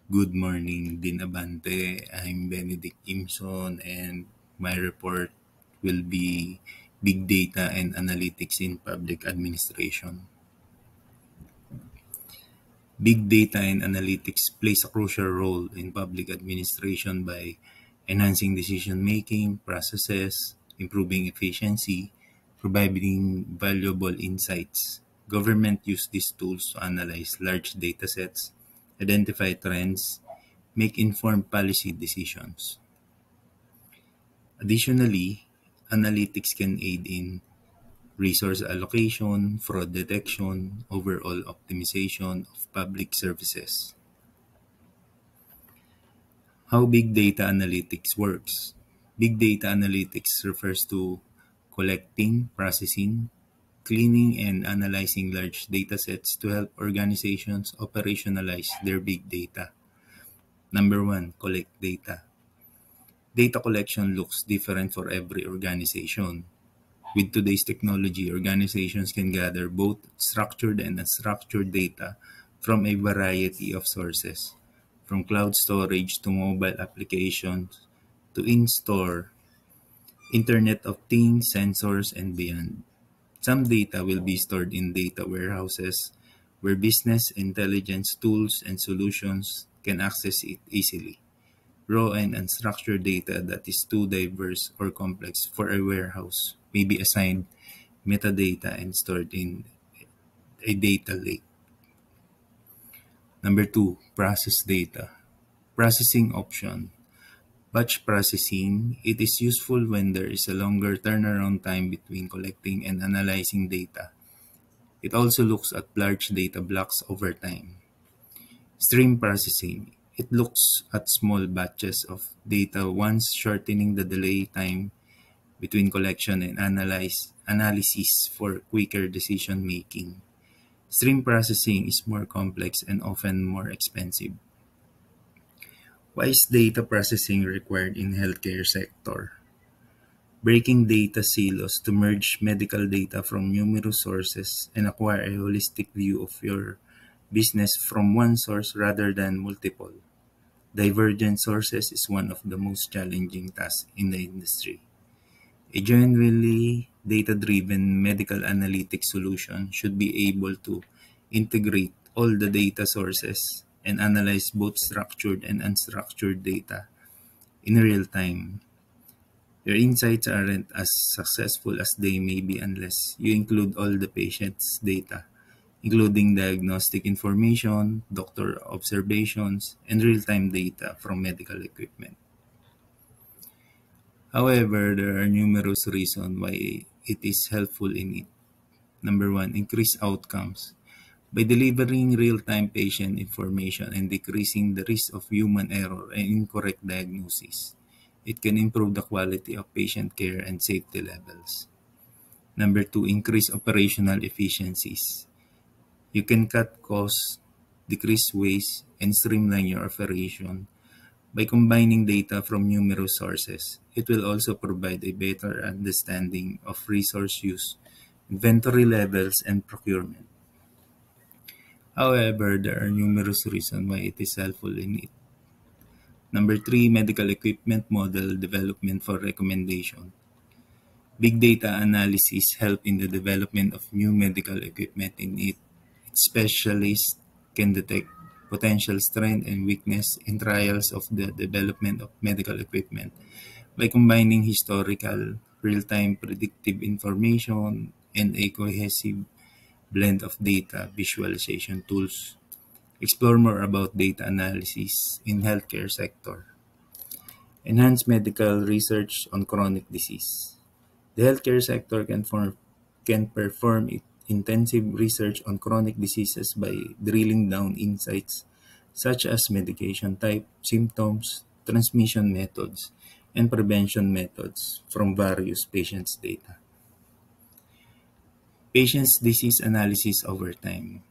Good morning, Din Abante. I'm Benedict Imson, and my report will be Big Data and Analytics in Public Administration. Big data and analytics plays a crucial role in public administration by enhancing decision-making processes, improving efficiency, providing valuable insights. Government use these tools to analyze large data sets, identify trends, make informed policy decisions. Additionally, analytics can aid in resource allocation, fraud detection, overall optimization of public services. How big data analytics works. Big data analytics refers to collecting, processing, cleaning, and analyzing large data sets to help organizations operationalize their big data. Number one, collect data. Data collection looks different for every organization. With today's technology, organizations can gather both structured and unstructured data from a variety of sources, from cloud storage to mobile applications to in-store, Internet of Things, sensors, and beyond. Some data will be stored in data warehouses where business intelligence tools and solutions can access it easily. Raw and unstructured data that is too diverse or complex for a warehouse may be assigned metadata and stored in a data lake. Number two, process data. Processing option. Batch processing, it is useful when there is a longer turnaround time between collecting and analyzing data. It also looks at large data blocks over time. Stream processing, it looks at small batches of data once shortening the delay time between collection and analysis for quicker decision making. Stream processing is more complex and often more expensive. Why is data processing required in healthcare sector? Breaking data silos to merge medical data from numerous sources and acquire a holistic view of your business from one source rather than multiple. Divergent sources is one of the most challenging tasks in the industry. A genuinely data-driven medical analytics solution should be able to integrate all the data sources and analyze both structured and unstructured data in real time. Your insights aren't as successful as they may be unless you include all the patient's data, including diagnostic information, doctor observations, and real-time data from medical equipment. However, there are numerous reasons why it is helpful in it. Number one, increase outcomes. By delivering real-time patient information and decreasing the risk of human error and incorrect diagnosis, it can improve the quality of patient care and safety levels. Number two, increase operational efficiencies. You can cut costs, decrease waste, and streamline your operation by combining data from numerous sources. It will also provide a better understanding of resource use, inventory levels, and procurement. However, there are numerous reasons why it is helpful in it. Number three, medical equipment model development for recommendation. Big data analysis help in the development of new medical equipment in it. Specialists can detect potential strength and weakness in trials of the development of medical equipment by combining historical, real-time predictive information and a cohesive blend of data visualization tools. Explore more about data analysis in healthcare sector. Enhance medical research on chronic disease. The healthcare sector can perform intensive research on chronic diseases by drilling down insights such as medication type, symptoms, transmission methods, and prevention methods from various patients' data. Patients' disease analysis over time.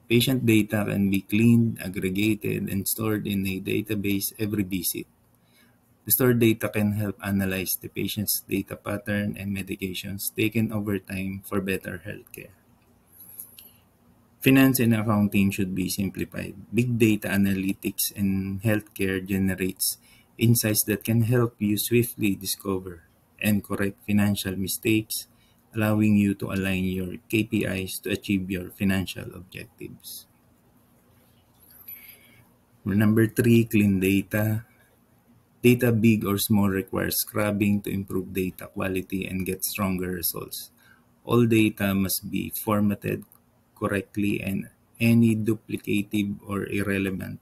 Patient data can be cleaned, aggregated, and stored in a database every visit. The stored data can help analyze the patient's data pattern and medications taken over time for better healthcare. Finance and accounting should be simplified. Big data analytics in healthcare generates insights that can help you swiftly discover and correct financial mistakes, allowing you to align your KPIs to achieve your financial objectives. Number three, clean data. Data big or small requires scrubbing to improve data quality and get stronger results. All data must be formatted correctly and any duplicative or irrelevant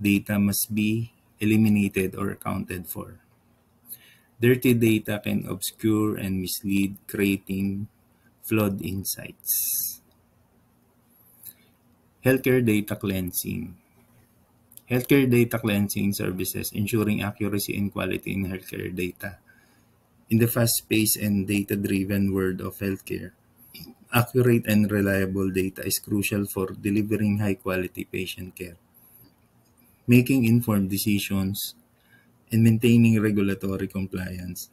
data must be eliminated or accounted for. Dirty data can obscure and mislead, creating flawed insights. Healthcare data cleansing. Healthcare data cleansing services ensuring accuracy and quality in healthcare data. In the fast-paced and data-driven world of healthcare, accurate and reliable data is crucial for delivering high-quality patient care, making informed decisions, and maintaining regulatory compliance.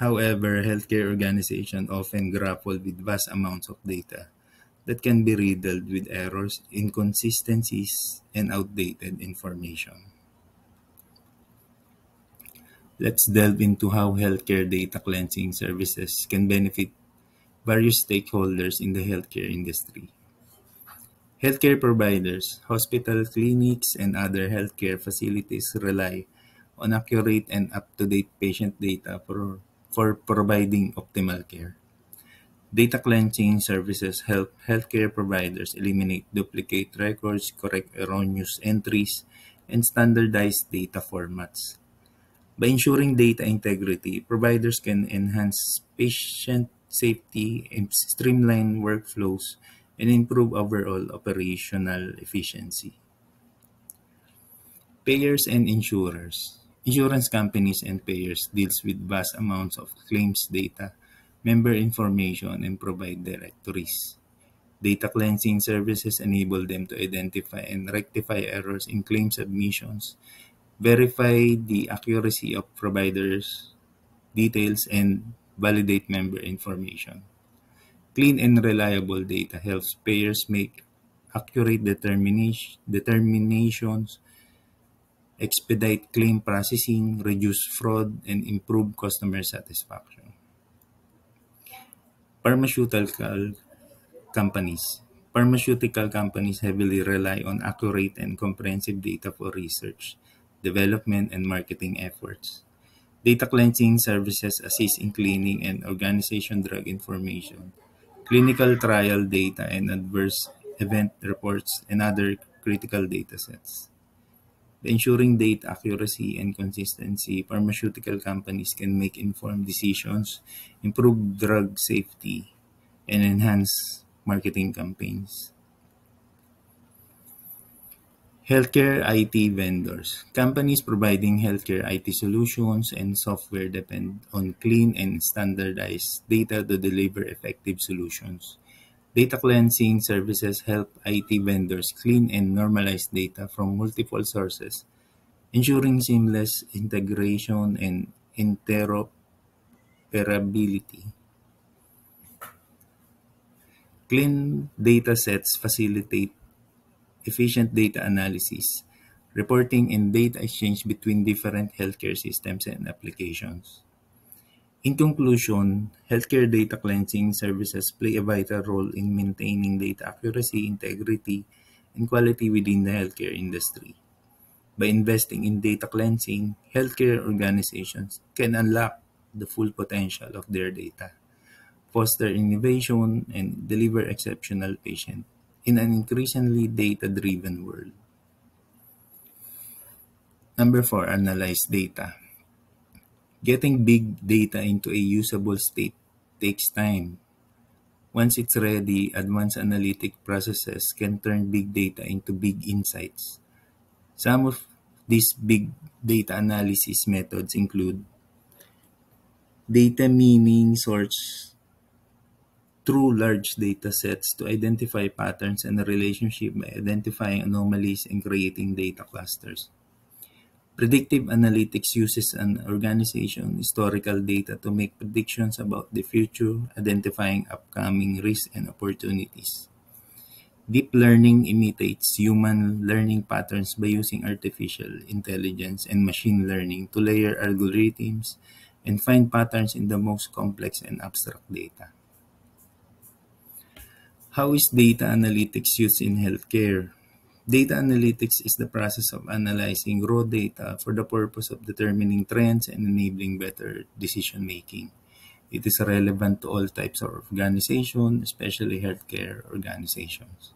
However, healthcare organizations often grapple with vast amounts of data that can be riddled with errors, inconsistencies, and outdated information. Let's delve into how healthcare data cleansing services can benefit various stakeholders in the healthcare industry. Healthcare providers, hospital clinics, and other healthcare facilities rely on accurate and up-to-date patient data for providing optimal care. Data cleansing services help healthcare providers eliminate duplicate records, correct erroneous entries, and standardize data formats. By ensuring data integrity, providers can enhance patient safety and streamline workflows and improve overall operational efficiency. Payers and insurers. Insurance companies and payers deals with vast amounts of claims data, member information, and provide directories. Data cleansing services enable them to identify and rectify errors in claim submissions, verify the accuracy of providers' details, and validate member information. Clean and reliable data helps payers make accurate determinations, expedite claim processing, reduce fraud, and improve customer satisfaction. Pharmaceutical companies. Pharmaceutical companies heavily rely on accurate and comprehensive data for research, development, and marketing efforts. Data cleansing services assist in cleaning and organization drug information, clinical trial data, and adverse event reports and other critical data sets. By ensuring data accuracy and consistency, pharmaceutical companies can make informed decisions, improve drug safety, and enhance marketing campaigns. Healthcare IT vendors. Companies providing healthcare IT solutions and software depend on clean and standardized data to deliver effective solutions. Data cleansing services help IT vendors clean and normalize data from multiple sources, ensuring seamless integration and interoperability. Clean data sets facilitate efficient data analysis, reporting, and data exchange between different healthcare systems and applications. In conclusion, healthcare data cleansing services play a vital role in maintaining data accuracy, integrity, and quality within the healthcare industry. By investing in data cleansing, healthcare organizations can unlock the full potential of their data, foster innovation, and deliver exceptional patient in an increasingly data-driven world. Number four, analyze data. Getting big data into a usable state takes time. Once it's ready, advanced analytic processes can turn big data into big insights. Some of these big data analysis methods include data mining, search through large data sets to identify patterns and relationship by identifying anomalies and creating data clusters. Predictive analytics uses an organization's historical data to make predictions about the future, identifying upcoming risks and opportunities. Deep learning imitates human learning patterns by using artificial intelligence and machine learning to layer algorithms and find patterns in the most complex and abstract data. How is data analytics used in healthcare? Data analytics is the process of analyzing raw data for the purpose of determining trends and enabling better decision making. It is relevant to all types of organizations, especially healthcare organizations.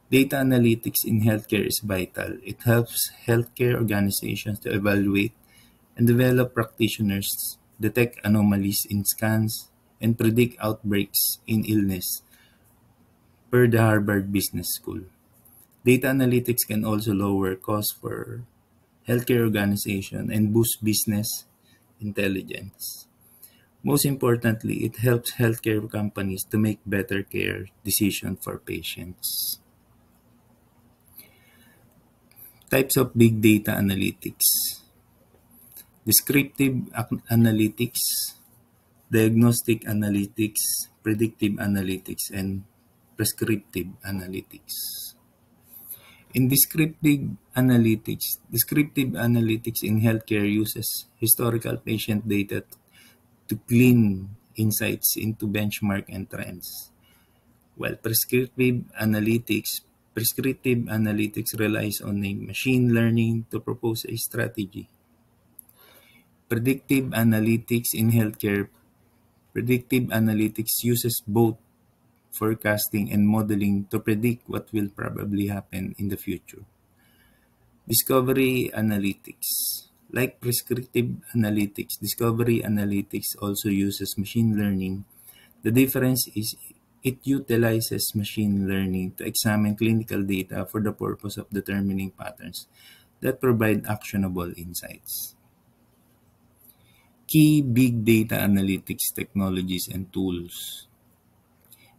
Data analytics in healthcare is vital. It helps healthcare organizations to evaluate and develop practitioners, detect anomalies in scans, and predict outbreaks in illness, per the Harvard Business School. Data analytics can also lower costs for healthcare organizations and boost business intelligence. Most importantly, it helps healthcare companies to make better care decisions for patients. Types of big data analytics: descriptive analytics, diagnostic analytics, predictive analytics, and prescriptive analytics. In descriptive analytics in healthcare uses historical patient data to glean insights into benchmark and trends. While prescriptive analytics relies on a machine learning to propose a strategy. Predictive analytics in healthcare Predictive analytics uses both forecasting and modeling to predict what will probably happen in the future. Discovery analytics. Like prescriptive analytics, discovery analytics also uses machine learning. The difference is it utilizes machine learning to examine clinical data for the purpose of determining patterns that provide actionable insights. Key big data analytics technologies and tools.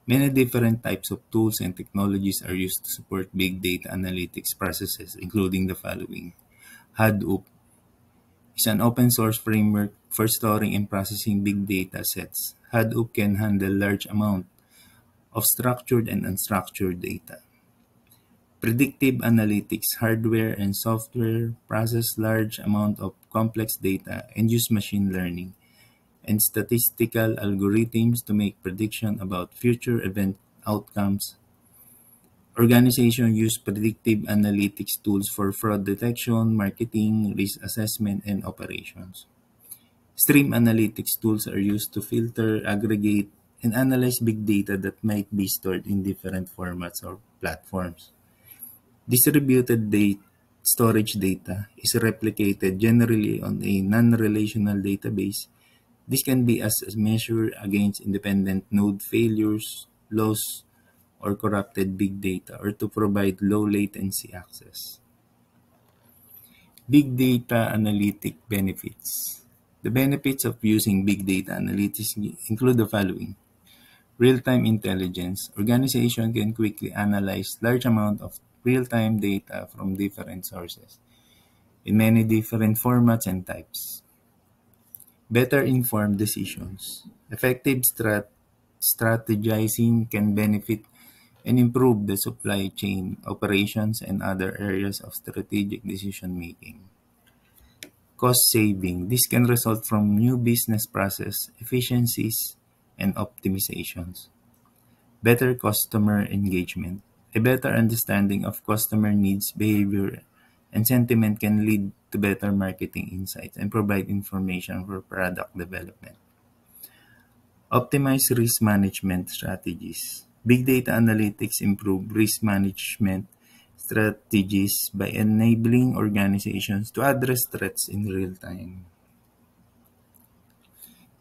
Many different types of tools and technologies are used to support big data analytics processes, including the following. Hadoop is an open source framework for storing and processing big data sets. Hadoop can handle large amounts of structured and unstructured data. Predictive analytics, hardware and software process large amount of complex data and use machine learning and statistical algorithms to make prediction about future event outcomes. Organizations use predictive analytics tools for fraud detection, marketing, risk assessment, and operations. Stream analytics tools are used to filter, aggregate, and analyze big data that might be stored in different formats or platforms. Distributed storage data is replicated generally on a non-relational database. This can be as measured against independent node failures, loss, or corrupted big data, or to provide low latency access. Big data analytic benefits. The benefits of using big data analytics include the following. Real-time intelligence. Organization can quickly analyze large amount of real-time data from different sources in many different formats and types. Better informed decisions. Effective strategizing can benefit and improve the supply chain operations and other areas of strategic decision making. Cost saving. This can result from new business process efficiencies and optimizations. Better customer engagement. A better understanding of customer needs, behavior, and sentiment can lead to better marketing insights and provide information for product development. Optimize risk management strategies. Big data analytics improve risk management strategies by enabling organizations to address threats in real time.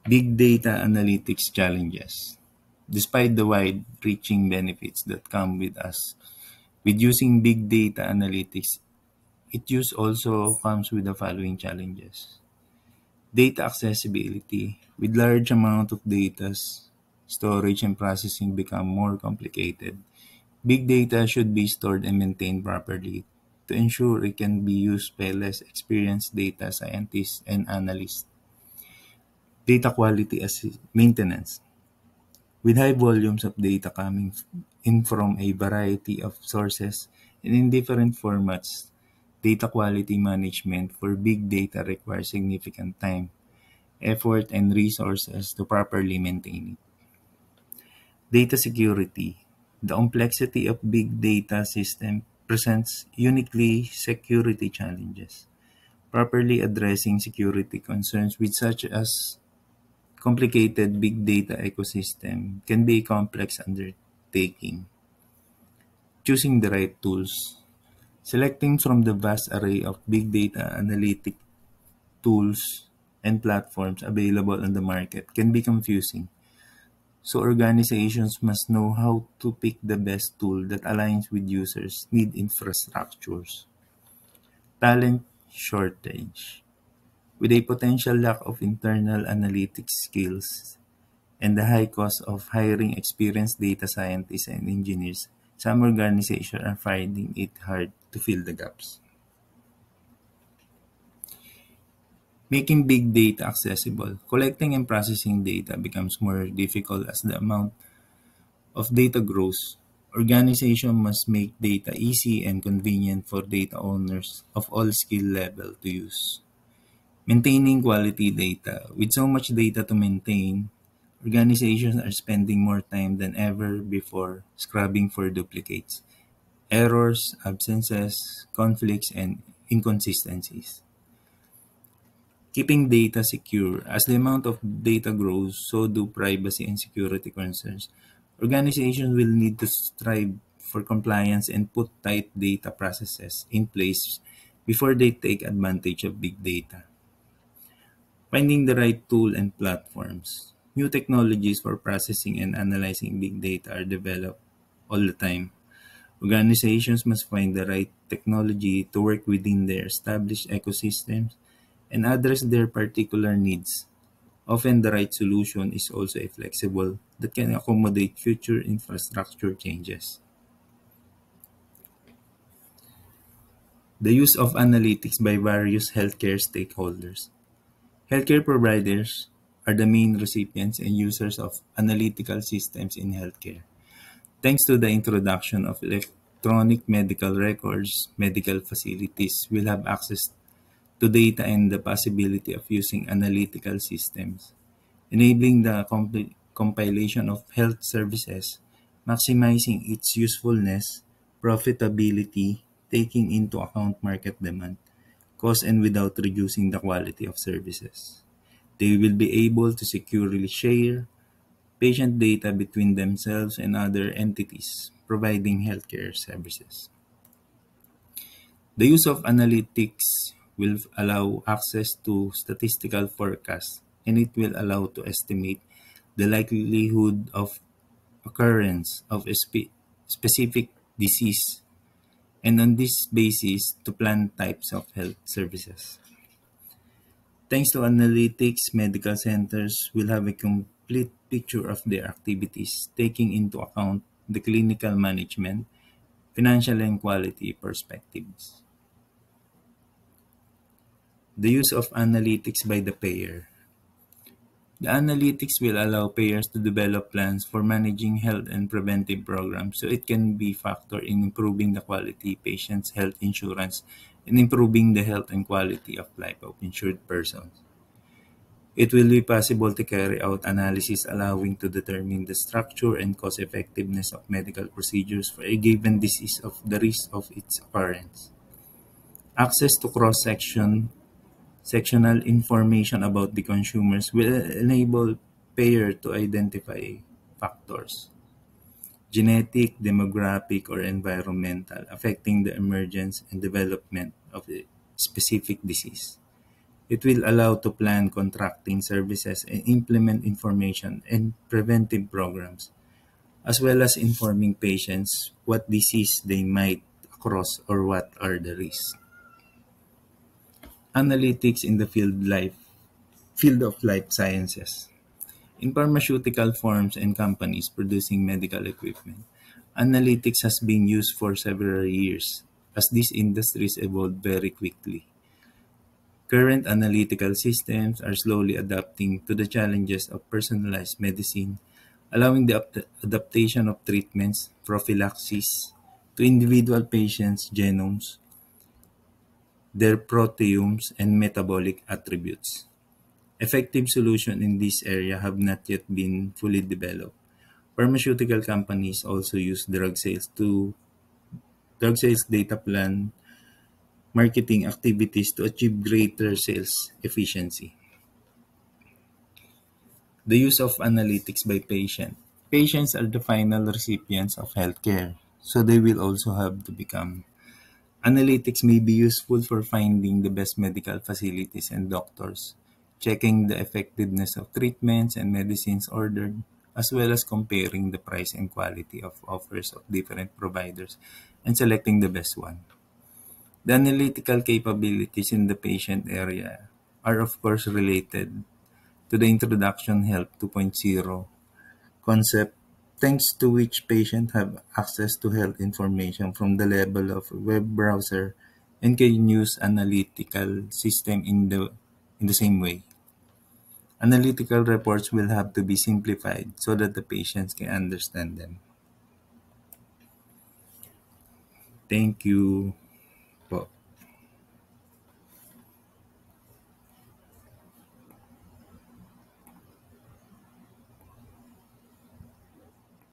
Big data analytics challenges. Despite the wide-reaching benefits that come with using big data analytics, it use also comes with the following challenges. Data accessibility. With large amount of data, storage and processing become more complicated. Big data should be stored and maintained properly to ensure it can be used by less experienced data scientists and analysts. Data quality as maintenance. With high volumes of data coming in from a variety of sources and in different formats, data quality management for big data requires significant time, effort, and resources to properly maintain it. Data security. The complexity of big data system presents uniquely security challenges. Properly addressing security concerns with such as complicated big data ecosystem can be a complex undertaking. Choosing the right tools. Selecting from the vast array of big data analytic tools and platforms available on the market can be confusing. So organizations must know how to pick the best tool that aligns with users' need infrastructures. Talent shortage. With a potential lack of internal analytics skills and the high cost of hiring experienced data scientists and engineers, some organizations are finding it hard to fill the gaps. Making big data accessible. Collecting and processing data becomes more difficult as the amount of data grows. Organizations must make data easy and convenient for data owners of all skill level to use. Maintaining quality data. With so much data to maintain, organizations are spending more time than ever before scrubbing for duplicates, errors, absences, conflicts, and inconsistencies. Keeping data secure. As the amount of data grows, so do privacy and security concerns. Organizations will need to strive for compliance and put tight data processes in place before they take advantage of big data. Finding the right tool and platforms. New technologies for processing and analyzing big data are developed all the time. Organizations must find the right technology to work within their established ecosystems and address their particular needs. Often the right solution is also a flexible that can accommodate future infrastructure changes. The use of analytics by various healthcare stakeholders. Healthcare providers are the main recipients and users of analytical systems in healthcare. Thanks to the introduction of electronic medical records, medical facilities will have access to data and the possibility of using analytical systems, enabling the compilation of health services, maximizing its usefulness, profitability, taking into account market demand, cost, and without reducing the quality of services. They will be able to securely share patient data between themselves and other entities providing healthcare services. The use of analytics will allow access to statistical forecasts and it will allow to estimate the likelihood of occurrence of a specific disease and on this basis to plan types of health services. Thanks to analytics, medical centers will have a complete picture of their activities, taking into account the clinical management, financial and quality perspectives. The use of analytics by the payer. The analytics will allow payers to develop plans for managing health and preventive programs so it can be factor in improving the quality patients' health insurance and improving the health and quality of life of insured persons. It will be possible to carry out analysis allowing to determine the structure and cost effectiveness of medical procedures for a given disease of the risk of its occurrence. Access to sectional information about the consumers will enable payer to identify factors, genetic, demographic, or environmental, affecting the emergence and development of a specific disease. It will allow to plan contracting services and implement information and preventive programs, as well as informing patients what disease they might cross or what are the risks. Analytics in the field of life sciences. In pharmaceutical firms and companies producing medical equipment, analytics has been used for several years as these industries evolve very quickly. Current analytical systems are slowly adapting to the challenges of personalized medicine, allowing the adaptation of treatments, prophylaxis to individual patients' genomes, their proteomes, and metabolic attributes. Effective solutions in this area have not yet been fully developed. Pharmaceutical companies also use drug sales data plan marketing activities to achieve greater sales efficiency. The use of analytics by patient. Patients are the final recipients of healthcare, so they will also have to become. Analytics may be useful for finding the best medical facilities and doctors, checking the effectiveness of treatments and medicines ordered, as well as comparing the price and quality of offers of different providers and selecting the best one. The analytical capabilities in the patient area are of course related to the Introduction Health 2.0 concept, thanks to which patients have access to health information from the level of web browser and can use analytical system in the same way. Analytical reports will have to be simplified so that the patients can understand them. Thank you.